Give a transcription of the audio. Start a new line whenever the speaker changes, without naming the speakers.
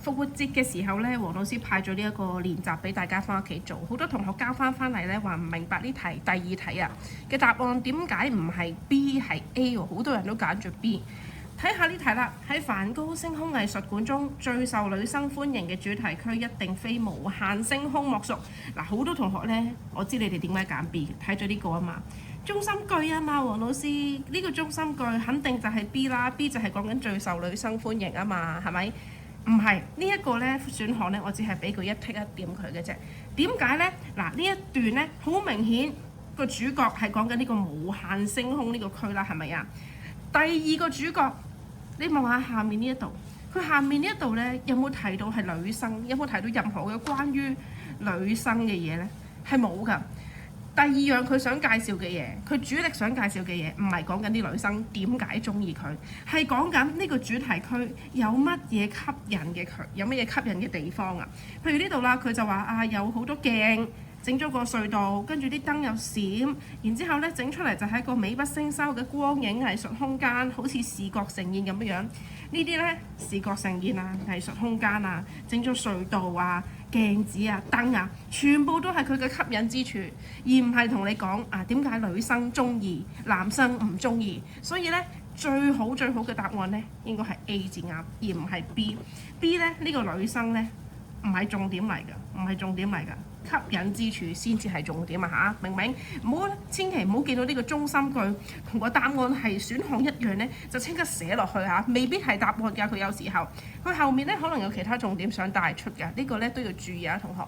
復活節嘅時候咧，黃老師派咗呢一個練習俾大家翻屋企做，好多同學交翻嚟咧話唔明白呢題第二題啊嘅答案點解唔係 B 係 A 喎？好多人都揀咗 B。睇下呢題啦，喺梵高星空藝術館中最受女生歡迎嘅主題區一定非無限星空莫屬。嗱，好多同學呢，我知你哋點解揀 B 嘅，睇咗呢個啊嘛，中心句啊嘛，黃老師呢個中心句肯定就係 B 啦 ，B 就係講緊最受女生歡迎啊嘛，係咪？唔係呢一個呢選項呢，我只係俾佢一剔一點佢嘅啫。點解呢？嗱，呢一段呢，好明顯個主角係講緊呢個無限星空呢個區啦，係咪啊？第二個主角。你望下下面呢一度，佢下面呢一度呢，有冇提到係女生？有冇提到任何嘅關於女生嘅嘢呢？係冇㗎。第二樣佢想介紹嘅嘢，佢主力想介紹嘅嘢，唔係講緊啲女生點解中意佢，係講緊呢個主題區有乜嘢吸引嘅佢，有乜嘢吸引嘅地方啊？譬如呢度啦，佢就話啊，有好多鏡。整咗個隧道，跟住啲燈又閃，然之後咧整出嚟就係一個美不勝收嘅光影藝術空間，好似視覺盛宴咁樣。呢啲咧視覺盛宴啊、藝術空間啊、整咗隧道啊、鏡子啊、燈啊，全部都係佢嘅吸引之處，而唔係同你講啊點解女生中意，男生唔中意。所以咧最好嘅答案咧應該係 A 字啱，而唔係 B。B 咧呢個女生咧唔係重點嚟㗎，唔係重點嚟㗎。吸引之處先至係重點啊嚇，明唔明？唔好千祈唔好見到呢個中心句同個答案係選項一樣呢，就即刻寫落去嚇，未必係答案㗎。佢有時候佢後面呢可能有其他重點想帶出㗎，呢個呢都要注意啊，同學。